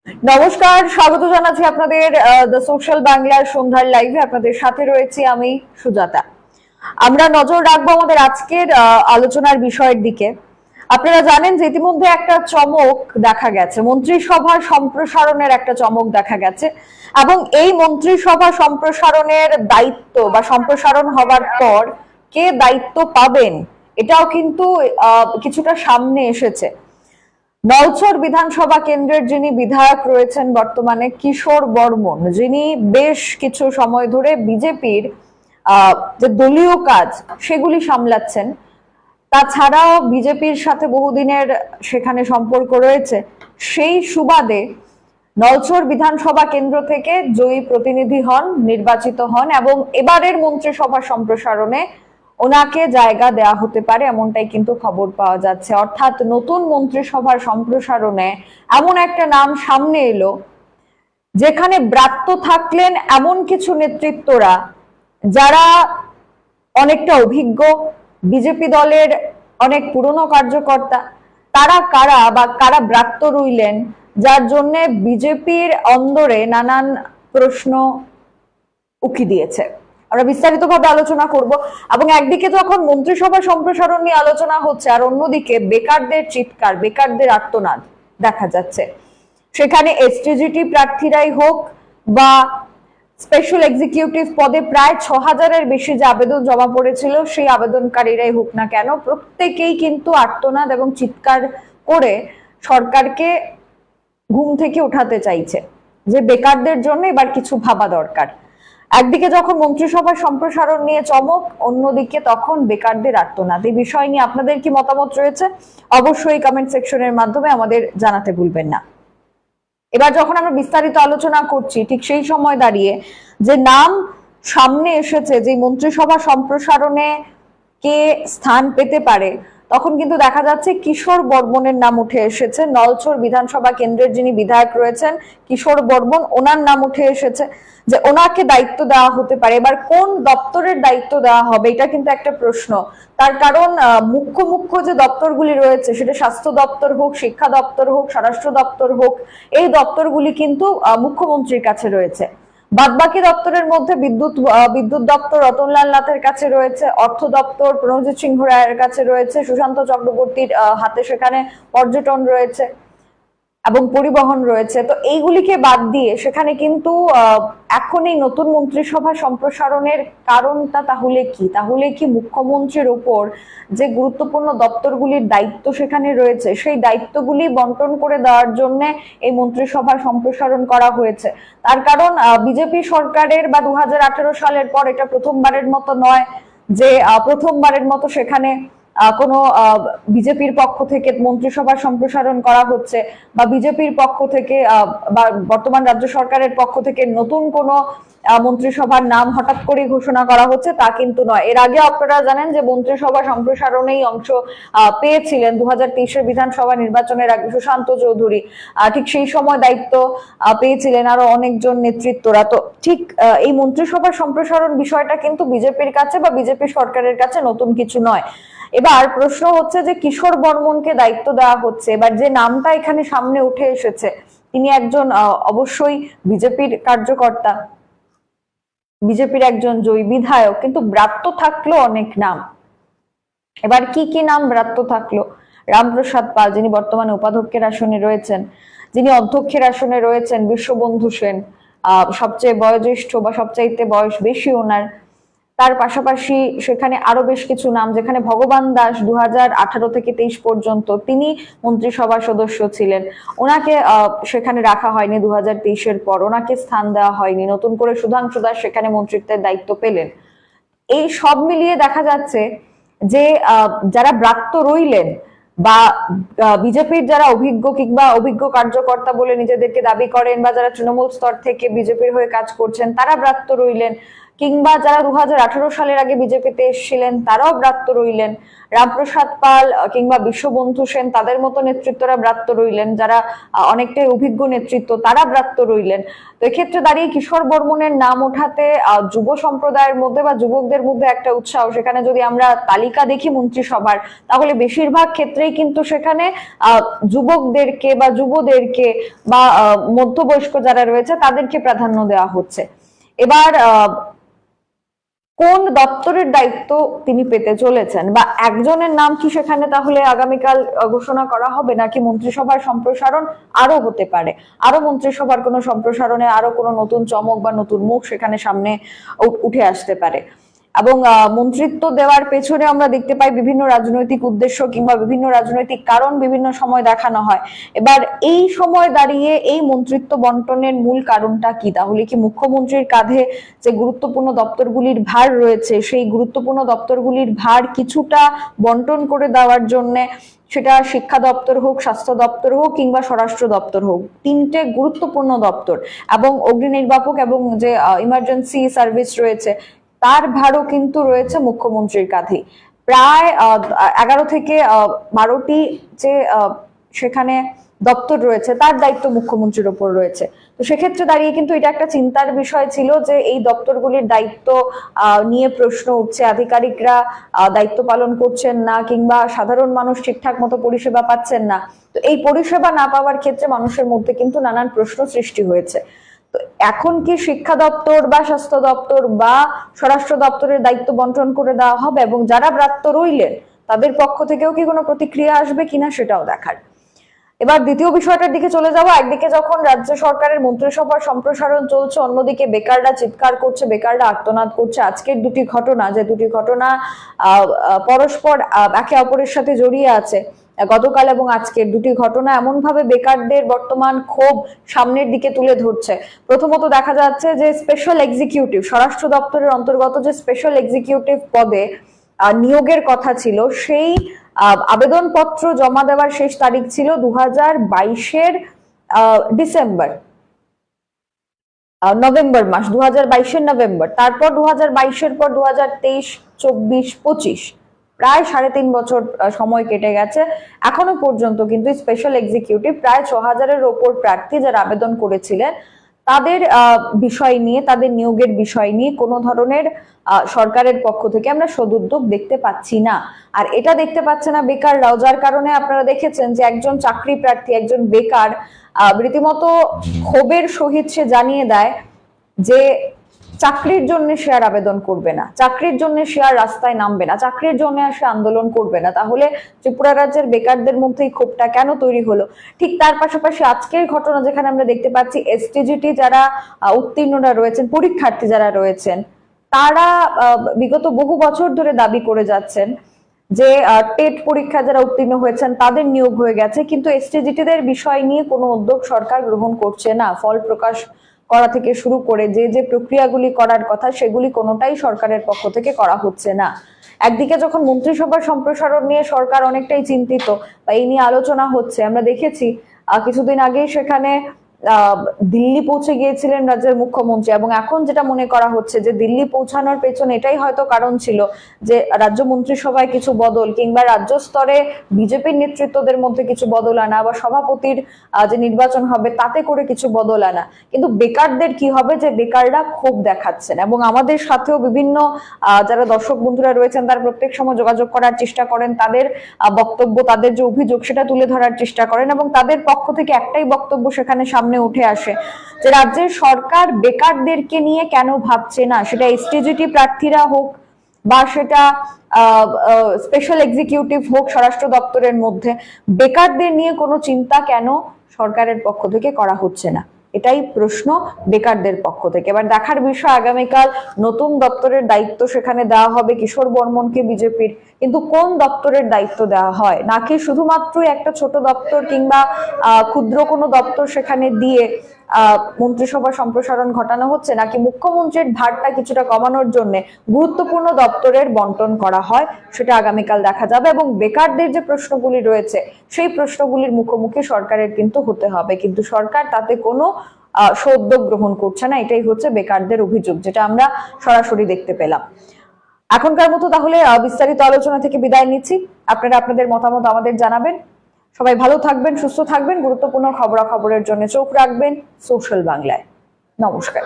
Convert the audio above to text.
নমস্কার, স্বাগত জানাচ্ছি আপনাদের দ্য সোশ্যাল বাংলার সন্ধ্যার লাইভে। আপনাদের সাথে রয়েছি আমি সুজাতা। আমরা নজর রাখবো আমাদের আজকের আলোচনার বিষয়ের দিকে। আপনারা জানেন যে ইতিমধ্যে একটা চমক দেখা গেছে, মন্ত্রিসভার সম্প্রসারণের একটা চমক দেখা গেছে, এবং এই মন্ত্রিসভা সম্প্রসারণের দায়িত্ব বা সম্প্রসারণ হবার পর কে দায়িত্ব পাবেন এটাও কিন্তু কিছুটা সামনে এসেছে। নলছর বিধানসভা কেন্দ্রের যিনি বিধায়ক রয়েছেন বর্তমানে, কিশোর বর্মন, যিনি বেশ কিছু সময় ধরে বিজেপির যে দলীয় কাজ সেগুলি সামলাচ্ছেন, তাছাড়াও বিজেপির সাথে বহুদিনের সেখানে সম্পর্ক রয়েছে, সেই সুবাদে নলছর বিধানসভা কেন্দ্র থেকে জয়ী প্রতিনিধি হন, নির্বাচিত হন, এবং এবারের মন্ত্রিসভা সম্প্রসারণে ওনাকে জায়গা দেয়া হতে পারে এমনটাই কিন্তু খবর পাওয়া যাচ্ছে। অর্থাৎ নতুন মন্ত্রিসভার সম্প্রসারণে এমন একটা নাম সামনে এলো যেখানে ব্রাত্য থাকলেন এমন কিছু নেতৃত্বরা যারা অনেকটা অভিজ্ঞ, বিজেপি দলের অনেক পুরনো কার্যকর্তা। তারা কারা বা কারা ব্রাত্য রইলেন, যার জন্য বিজেপির অন্দরে নানান প্রশ্ন উকি দিয়েছে। আমরা বিস্তারিতভাবে আলোচনা করব, এবং একদিকে যখন মন্ত্রিসভা সম্প্রসারণ নিয়ে আলোচনা হচ্ছে আর অন্যদিকে বেকারদের চিৎকার, বেকারদের আর্তনাদ দেখা যাচ্ছে। সেখানে এসটিজিটি প্রার্থীরাই হোক বা স্পেশাল এক্সিকিউটিভ পদে প্রায় ৬,০০০-এর বেশি যে আবেদন জমা পড়েছিল সেই আবেদনকারীরাই হোক না কেন, প্রত্যেকেই কিন্তু আর্তনাদ এবং চিৎকার করে সরকারকে ঘুম থেকে উঠাতে চাইছে যে বেকারদের জন্য এবার কিছু ভাবা দরকার। একদিকে যখন মন্ত্রিসভা সম্প্রসারণ নিয়ে চমক, অন্যদিকে তখন বেকারদের আর্তনাদ। এই বিষয় নিয়ে আপনাদের কি মতামত রয়েছে অবশ্যই কমেন্ট সেকশনের মাধ্যমে আমাদের জানাতে ভুলবেন না। এবার যখন আমরা বিস্তারিত আলোচনা করছি, ঠিক সেই সময় দাঁড়িয়ে যে নাম সামনে এসেছে যে মন্ত্রিসভা সম্প্রসারণে কে স্থান পেতে পারে, তখন কিন্তু দেখা যাচ্ছে কিশোর বর্মনের নাম উঠে এসেছে। নলছর বিধানসভা কেন্দ্রের যিনি বিধায়ক রয়েছেন কিশোর বর্মন, ওনার নাম উঠে এসেছে যে ওনাকে দায়িত্ব দেওয়া হতে পারে। এবার কোন দপ্তরের দায়িত্ব দেওয়া হবে এটা কিন্তু একটা প্রশ্ন। তার কারণ মুখ্য মুখ্য যে দপ্তরগুলি রয়েছে, সেটা স্বাস্থ্য দপ্তর হোক, শিক্ষা দপ্তর হোক, স্বরাষ্ট্র দপ্তর হোক, এই দপ্তরগুলি কিন্তু মুখ্যমন্ত্রীর কাছে রয়েছে। বাদবাকি দপ্তরের মধ্যে বিদ্যুৎ দপ্তর রতনলাল নাথের কাছে রয়েছে, অর্থ দপ্তর প্রণজিৎ সিংহ রায়ের কাছে রয়েছে, সুশান্ত চক্রবর্তীর হাতে সেখানে পর্যটন রয়েছে এবং পরিবহন রয়েছে। তো এইগুলিকে বাদ দিয়ে সেখানে কিন্তু এখন এই নতুন মন্ত্রিসভা সম্প্রসারণের কারণটা তাহলে কি মুখ্যমন্ত্রীর ওপর যে গুরুত্বপূর্ণ দপ্তরগুলির দায়িত্ব সেখানে রয়েছে, সেই দায়িত্বগুলি বন্টন করে দেওয়ার জন্য এই মন্ত্রিসভা সম্প্রসারণ করা হয়েছে। তার কারণ বিজেপি সরকারের বা 2018 সালের পর এটা প্রথমবারের মতো নয় যে প্রথমবারের মতো সেখানে কোনো বিজেপির পক্ষ থেকে মন্ত্রিসভা সম্প্রসারণ করা হচ্ছে, বা বিজেপির পক্ষ থেকে বা বর্তমান রাজ্য সরকারের পক্ষ থেকে নতুন কোনো মন্ত্রিসভার নাম হঠাৎ করে ঘোষণা করা হচ্ছে, তা কিন্তু নয়। এর আগে আপনারা জানেন যে মন্ত্রিসভা সম্প্রসারণেই অংশ পেয়েছিলেন 2023-এর বিধানসভা নির্বাচনের আগে সুশান্ত চৌধুরী। ঠিক সেই সময় দায়িত্ব পেয়েছিলেন আরো অনেকজন নেতৃত্বরা। তো ঠিক এই মন্ত্রিসভা সম্প্রসারণ বিষয়টা কিন্তু বিজেপির কাছে বা বিজেপি সরকারের কাছে নতুন কিছু নয়। এবার প্রশ্ন হচ্ছে যে কিশোর বর্মনকে দায়িত্ব দেওয়া হচ্ছে। এবার যে নামটা এখানে সামনে উঠে এসেছে, তিনি একজন অবশ্যই বিজেপির কার্যকর্তা, বিজেপির একজন জয়ী বিধায়ক, কিন্তু ব্রাত্য থাকলো অনেক নাম। এবার কি কি নাম ব্রাত্য থাকলো? রামপ্রসাদ পাল, যিনি বর্তমানে উপাধ্যক্ষের আসনে রয়েছেন, যিনি অধ্যক্ষের আসনে রয়েছেন বিশ্ববন্ধু সেন, সবচেয়ে বয়োজ্যেষ্ঠ বা সবচাইতে বয়স বেশি ওনার। তার পাশাপাশি সেখানে আরো বেশ কিছু নাম, যেখানে ভগবান দাস 2018 থেকে 23 পর্যন্ত তিনি মন্ত্রিসভার সদস্য ছিলেন, ওনাকে সেখানে রাখা হয়নি। 2023-এর পর ওনাকে স্থান দেওয়া হয়নি, নতুন করে সুধাংশু দাস সেখানে মন্ত্রিত্বের দায়িত্ব পেলেন। এই সব মিলিয়ে দেখা যাচ্ছে যে যারা ব্রাত্য রইলেন বা বিজেপির যারা অভিজ্ঞ কিংবা অভিজ্ঞ কার্যকর্তা বলে নিজেদেরকে দাবি করেন, বা যারা তৃণমূল স্তর থেকে বিজেপির হয়ে কাজ করছেন, তারা ব্রাত্য রইলেন। কিংবা যারা 2018 সালের আগে বিজেপিতে এসেছিলেন তারাও ব্রাত্য রইলেন, রামপ্রসাদ পাল কিংবা বিশ্ববন্ধু সেন তাদের মতো নেতৃত্বরা ব্রাত্য রইলেন, যারা অনেকটাই অভিজ্ঞ নেতৃত্ব তারা ব্রাত্য রইলেন। তো এক্ষেত্রে দাঁড়িয়ে কিশোর বর্মনের নাম ওঠাতে যুব সম্প্রদায়ের মধ্যে বা যুবকদের মধ্যে একটা উৎসাহ, সেখানে যদি আমরা তালিকা দেখি মন্ত্রিসভার, তাহলে বেশিরভাগ ক্ষেত্রেই কিন্তু সেখানে যুবকদেরকে বা যুবদেরকে বা মধ্যবয়স্ক যারা রয়েছে তাদেরকে প্রাধান্য দেওয়া হচ্ছে। এবার কোন দপ্তরের দায়িত্ব তিনি পেতে চলেছেন বা একজনের নাম কি সেখানে তাহলে আগামীকাল ঘোষণা করা হবে, নাকি মন্ত্রিসভার সম্প্রসারণ আরো হতে পারে, আরো মন্ত্রিসভার কোনো সম্প্রসারণে আরো কোনো নতুন চমক বা নতুন মুখ সেখানে সামনে উঠে আসতে পারে? এবং মন্ত্রিত্ব দেওয়ার পেছনে আমরা দেখতে পাই বিভিন্ন রাজনৈতিক উদ্দেশ্য কিংবা বিভিন্ন রাজনৈতিক কারণ বিভিন্ন সময় দেখানো হয়। এবার এই সময় দাঁড়িয়ে এই মন্ত্রিত্ব বন্টনের মূল কারণটা কি? তাহলে কি মুখ্যমন্ত্রীর কাঁধে যে গুরুত্বপূর্ণ দপ্তরগুলির ভার রয়েছে সেই গুরুত্বপূর্ণ দপ্তরগুলির ভার কিছুটা বন্টন করে দেওয়ার জন্য, সেটা শিক্ষা দপ্তর হোক, স্বাস্থ্য দপ্তর হোক কিংবা স্বরাষ্ট্র দপ্তর হোক, তিনটে গুরুত্বপূর্ণ দপ্তর এবং অগ্নি নির্বাপক এবং যে ইমার্জেন্সি সার্ভিস রয়েছে তার ভারও কিন্তু রয়েছে মুখ্যমন্ত্রীর কাঁধে। প্রায় 11 থেকে 12টি যে সেখানে দপ্তর রয়েছে তার দায়িত্ব মুখ্যমন্ত্রীর ওপর রয়েছে। তো সেক্ষেত্রে দাঁড়িয়ে কিন্তু এটা একটা চিন্তার বিষয় ছিল যে এই দপ্তরগুলির দায়িত্ব নিয়ে প্রশ্ন উঠছে, আধিকারিকরা দায়িত্ব পালন করছেন না কিংবা সাধারণ মানুষ ঠিকঠাক মতো পরিষেবা পাচ্ছেন না। তো এই পরিষেবা না পাওয়ার ক্ষেত্রে মানুষের মধ্যে কিন্তু নানান প্রশ্ন সৃষ্টি হয়েছে। তো এখন কি শিক্ষা দপ্তর বা স্বাস্থ্য দপ্তর বা স্বরাষ্ট্র দপ্তরের দায়িত্ব বন্টন করে দেওয়া হবে এবং যারা ব্রাত্য রইলেন তাদের পক্ষ থেকেও কি কোনো প্রতিক্রিয়া আসবে কিনা সেটাও দেখার। এবার দ্বিতীয় বিষয়টার দিকে চলে যাবো। একদিকে যখন রাজ্য সরকারের মন্ত্রিসভার সম্প্রসারণ চলছে, অন্যদিকে বেকাররা চিৎকার করছে, বেকাররা আর্তনাদ করছে। আজকের দুটি ঘটনা, যে দুটি ঘটনা পরস্পর একে অপরের সাথে জড়িয়ে আছে, গতকাল এবং আজকের দুটি ঘটনা এমন ভাবে বেকারদের বর্তমান ক্ষোভ সামনের দিকে তুলে ধরছে। প্রথমত দেখা যাচ্ছে যে স্পেশাল এক্সিকিউটিভ, স্বরাষ্ট্র দপ্তরের অন্তর্গত যে স্পেশাল এক্সিকিউটিভ পদে নিয়োগের কথা ছিল, সেই আবেদনপত্র জমা দেওয়ার শেষ তারিখ ছিল 2022-এর ডিসেম্বর, নভেম্বর মাস, 2022-এর নভেম্বর। তারপর 2022-এর পর 2023, 24, 25 প্রায় 3.5 বছর সময় কেটে গেছে। এখনো পর্যন্ত কিন্তু স্পেশাল এক্সিকিউটিভ প্রায় 6000-এর ওপর প্রার্থী যারা আবেদন করেছিলেন তাদের বিষয় নিয়ে, তাদের নিয়োগের বিষয় নিয়ে কোনো ধরনের সরকারের পক্ষ থেকে আমরা সদুদ্যোগ দেখতে পাচ্ছি না। আর এটা দেখতে পাচ্ছে না বেকাররাও, যার কারণে আপনারা দেখেছেন যে একজন চাকরি প্রার্থী, একজন বেকার রীতিমতো ক্ষোভের সহিত সে জানিয়ে দেয় যে চাকরির জন্য সে আর আবেদন করবে না, চাকরির জন্য সে আর রাস্তায় নামবে না, চাকরির জন্য আর সে আন্দোলন করবে না। তাহলে ত্রিপুরা রাজ্যের বেকারদের মধ্যে এই ক্ষোভটা কেন তৈরি হলো? ঠিক তার পাশাপাশি আজকের ঘটনা যেখানে আমরা দেখতে পাচ্ছি এসটিজিটি যারা উত্তীর্ণরা রয়েছেন, পরীক্ষার্থী যারা রয়েছেন, তারা বিগত বহু বছর ধরে দাবি করে যাচ্ছেন যে টেট পরীক্ষা যারা উত্তীর্ণ হয়েছেন তাদের নিয়োগ হয়ে গেছে, কিন্তু এসটিজিটিদের বিষয় নিয়ে কোনো উদ্যোগ সরকার গ্রহণ করছে না। ফল প্রকাশ করা থেকে শুরু করে যে যে প্রক্রিয়াগুলি করার কথা সেগুলি কোনোটাই সরকারের পক্ষ থেকে করা হচ্ছে না। একদিকে যখন মন্ত্রিসভার সম্প্রসারণ নিয়ে সরকার অনেকটাই চিন্তিত বা এই নিয়ে আলোচনা হচ্ছে, আমরা দেখেছি কিছুদিন আগেই সেখানে দিল্লি পৌঁছে গিয়েছিলেন রাজ্যের মুখ্যমন্ত্রী, এবং এখন যেটা মনে করা হচ্ছে যে দিল্লি পৌঁছানোর পেছনে এটাই হয়তো কারণ ছিল যে রাজ্য মন্ত্রিসভায় কিছু বদল কিংবা রাজ্য স্তরে বিজেপির নেতৃত্বদের মধ্যে কিছু বদল আনা বা সভাপতির যে নির্বাচন হবে তাতে করে কিছু বদল আনা। কিন্তু বেকারদের কি হবে যে বেকাররা ক্ষোভ দেখাচ্ছেন, এবং আমাদের সাথেও বিভিন্ন যারা দর্শক বন্ধুরা রয়েছেন তারা প্রত্যেক সময় যোগাযোগ করার চেষ্টা করেন, তাদের বক্তব্য, তাদের যে অভিযোগ সেটা তুলে ধরার চেষ্টা করেন, এবং তাদের পক্ষ থেকে একটাই বক্তব্য সেখানে সামনে উঠে আসে যে রাজ্যের সরকার বেকারদেরকে নিয়ে কেন ভাবছে না, সেটা এসটিজিটি প্রার্থীরা হোক বা সেটা স্পেশাল এক্সিকিউটিভ হোক স্বরাষ্ট্র দপ্তরের মধ্যে, বেকারদের নিয়ে কোনো চিন্তা কেন সরকারের পক্ষ থেকে করা হচ্ছে না, এটাই প্রশ্ন বেকারদের পক্ষ থেকে। এবার দেখার বিষয় আগামীকাল নতুন দপ্তরের দায়িত্ব সেখানে দেওয়া হবে কিশোর বর্মনকে বিজেপির, কিন্তু কোন দপ্তরের দায়িত্ব দেওয়া হয়, নাকি শুধুমাত্র একটা ছোট দপ্তর কিংবা ক্ষুদ্র কোনো দপ্তর সেখানে দিয়ে মন্ত্রিসভা সম্প্রসারণ ঘটানো হচ্ছে, নাকি মুখ্যমন্ত্রীর ভারটা কিছুটা কমানোর জন্য গুরুত্বপূর্ণ দপ্তরের বন্টন করা হয়, সেটা আগামীকাল দেখা যাবে। এবং বেকারদের যে প্রশ্নগুলি রয়েছে সেই প্রশ্নগুলির মুখোমুখি সরকারের কিন্তু হতে হবে, কিন্তু সরকার তাতে কোনো সদ্যোগ গ্রহণ করছে না, এটাই হচ্ছে বেকারদের অভিযোগ, যেটা আমরা সরাসরি দেখতে পেলাম। এখনকার মতো তাহলে বিস্তারিত আলোচনা থেকে বিদায় নিচ্ছি। আপনারা আপনাদের মতামত আমাদের জানাবেন। সবাই ভালো থাকবেন, সুস্থ থাকবেন। গুরুত্বপূর্ণ খবরাখবরের জন্য চোখ রাখবেন সোশ্যাল বাংলায়। নমস্কার।